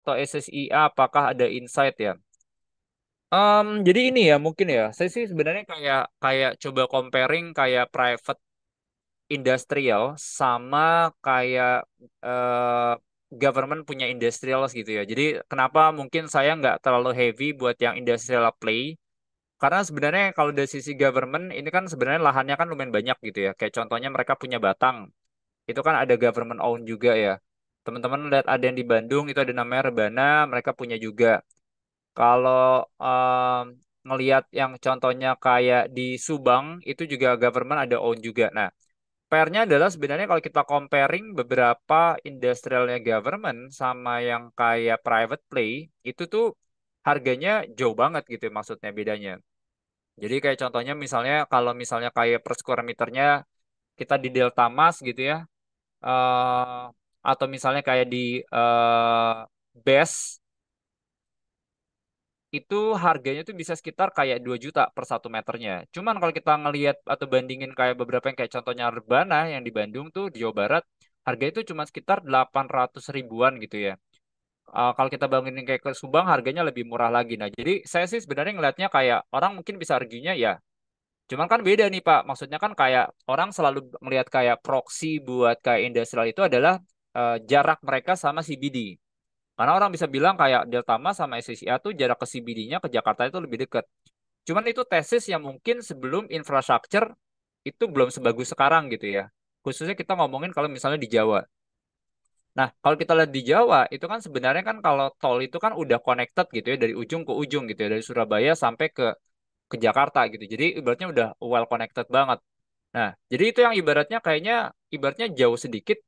atau SSIA apakah ada insight ya? Jadi ini ya mungkin ya, saya sih sebenarnya kayak kayak coba comparing kayak private industrial sama kayak eh, government punya industrial gitu ya. Jadi kenapa mungkin saya nggak terlalu heavy buat yang industrial play? Karena sebenarnya kalau dari sisi government ini kan sebenarnya lahannya kan lumayan banyak gitu ya. Kayak contohnya mereka punya Batang, itu kan ada government own juga ya. Teman-teman lihat ada yang di Bandung itu ada namanya Rebana, mereka punya juga. Kalau ngelihat yang contohnya kayak di Subang itu juga government ada own juga. Nah, PR-nya adalah sebenarnya kalau kita comparing beberapa industrialnya government sama yang kayak private play, itu tuh harganya jauh banget gitu ya, maksudnya bedanya. Jadi kayak contohnya misalnya kalau misalnya kayak per square meternya kita di Delta Mas gitu ya, eh atau misalnya kayak di BES itu harganya tuh bisa sekitar kayak 2 juta per 1 meternya. Cuman kalau kita ngelihat atau bandingin kayak beberapa yang kayak contohnya Rebana yang di Bandung tuh di Jawa Barat, harga itu cuma sekitar 800 ribuan gitu ya. Kalau kita bandingin kayak ke Subang harganya lebih murah lagi. Nah, jadi saya sih sebenarnya ngelihatnya kayak orang mungkin bisa argunya ya. Cuman kan beda nih Pak. Maksudnya kan kayak orang selalu melihat kayak proxy buat kayak industrial itu adalah jarak mereka sama CBD. Karena orang bisa bilang kayak Delta Mas sama SCCA tuh jarak ke CBD-nya ke Jakarta itu lebih dekat. Cuman itu tesis yang mungkin sebelum infrastruktur itu belum sebagus sekarang gitu ya. Khususnya kita ngomongin kalau misalnya di Jawa. Nah, kalau kita lihat di Jawa, itu kan sebenarnya kan kalau tol itu kan udah connected gitu ya dari ujung ke ujung gitu ya, dari Surabaya sampai ke Jakarta gitu. Jadi ibaratnya udah well connected banget. Nah, jadi itu yang ibaratnya kayaknya ibaratnya jauh sedikit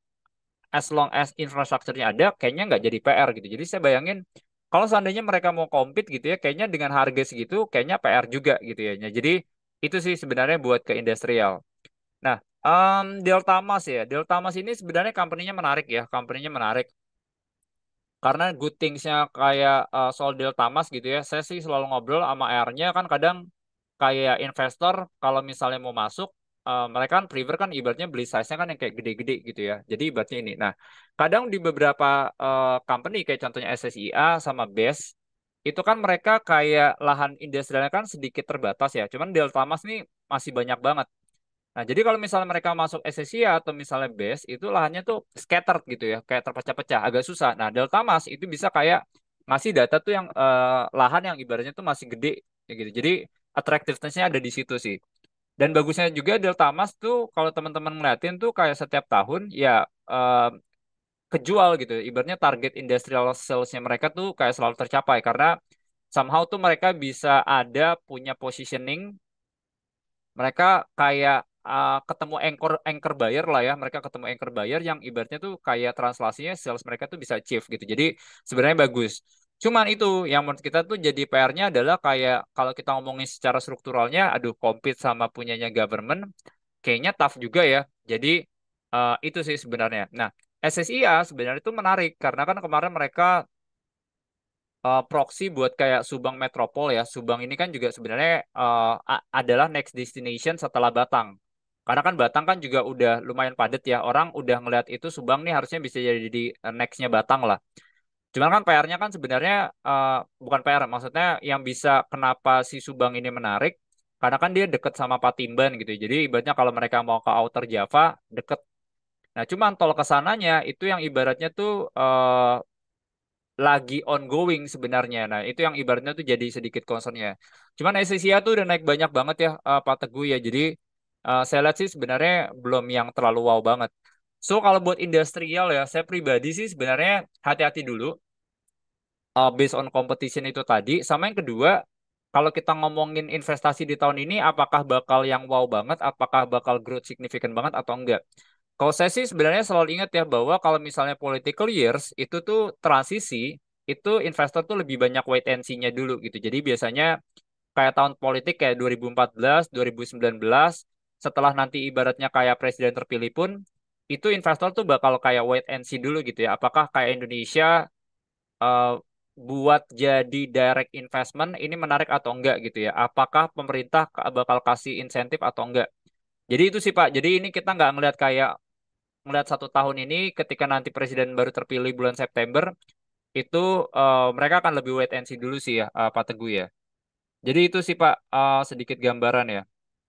as long as infrastrukturnya ada, kayaknya nggak jadi PR gitu. Jadi saya bayangin kalau seandainya mereka mau compete gitu ya, kayaknya dengan harga segitu, kayaknya PR juga gitu ya. Nah, jadi itu sih sebenarnya buat ke industrial. Nah, Delta Mas ya, Delta Mas ini sebenarnya company-nya menarik ya, company-nya menarik. Karena good things-nya kayak soal Delta Mas gitu ya, saya sih selalu ngobrol sama AR-nya kan kadang kayak investor kalau misalnya mau masuk, mereka kan prefer kan ibaratnya beli size-nya kan yang kayak gede-gede gitu ya. Jadi ibaratnya ini. Nah, kadang di beberapa company kayak contohnya SSIA sama BES, itu kan mereka kayak lahan industrialnya kan sedikit terbatas ya. Cuman Delta Mas nih masih banyak banget. Nah, jadi kalau misalnya mereka masuk SSIA atau misalnya BES, itu lahannya tuh scattered gitu ya, kayak terpecah-pecah, agak susah. Nah, Delta Mas itu bisa kayak ngasih data tuh yang lahan yang ibaratnya tuh masih gede, ya gitu. Jadi attractiveness-nya ada di situ sih. Dan bagusnya juga Delta Mas tuh kalau teman-teman ngeliatin tuh kayak setiap tahun ya eh, kejual gitu. Ibaratnya target industrial sales-nya mereka tuh kayak selalu tercapai karena somehow tuh mereka bisa ada punya positioning, mereka kayak ketemu anchor anchor buyer lah ya, mereka ketemu anchor buyer yang ibaratnya tuh kayak translasinya sales mereka tuh bisa achieve gitu, jadi sebenarnya bagus. Cuman itu yang menurut kita tuh jadi PR-nya adalah kayak kalau kita ngomongin secara strukturalnya, aduh compete sama punyanya government kayaknya tough juga ya. Jadi itu sih sebenarnya. Nah, SSIA sebenarnya itu menarik karena kan kemarin mereka proxy buat kayak Subang Metropol ya. Subang ini kan juga sebenarnya adalah next destination setelah Batang. Karena kan Batang kan juga udah lumayan padat ya. Orang udah ngelihat itu Subang nih harusnya bisa jadi di nextnya Batang lah. Cuman kan PR-nya kan sebenarnya bukan PR, maksudnya yang bisa kenapa si Subang ini menarik, karena kan dia deket sama Patimban gitu. Jadi ibaratnya kalau mereka mau ke Outer Java deket. Nah, cuman tol ke sananya itu yang ibaratnya tuh lagi ongoing sebenarnya. Nah, itu yang ibaratnya tuh jadi sedikit concernnya. Cuman Asia tuh udah naik banyak banget ya, Pak Teguh ya. Jadi saya lihat sih sebenarnya belum yang terlalu wow banget. So kalau buat industrial ya, saya pribadi sih sebenarnya hati-hati dulu based on competition itu tadi. Sama yang kedua, kalau kita ngomongin investasi di tahun ini, apakah bakal yang wow banget, apakah bakal growth significant banget atau enggak? Kalau saya sih sebenarnya selalu ingat ya bahwa kalau misalnya political years itu tuh transisi, itu investor tuh lebih banyak wait and see-nya dulu gitu. Jadi biasanya kayak tahun politik kayak 2014, 2019, setelah nanti ibaratnya kayak presiden terpilih pun, itu investor tuh bakal kayak wait and see dulu gitu ya. Apakah kayak Indonesia eh, buat jadi direct investment ini menarik atau enggak gitu ya? Apakah pemerintah bakal kasih insentif atau enggak? Jadi itu sih Pak. Jadi ini kita nggak ngelihat kayak ngelihat 1 tahun ini ketika nanti presiden baru terpilih bulan September, itu mereka akan lebih wait and see dulu sih ya, Pak Teguh ya. Jadi itu sih Pak, sedikit gambaran ya.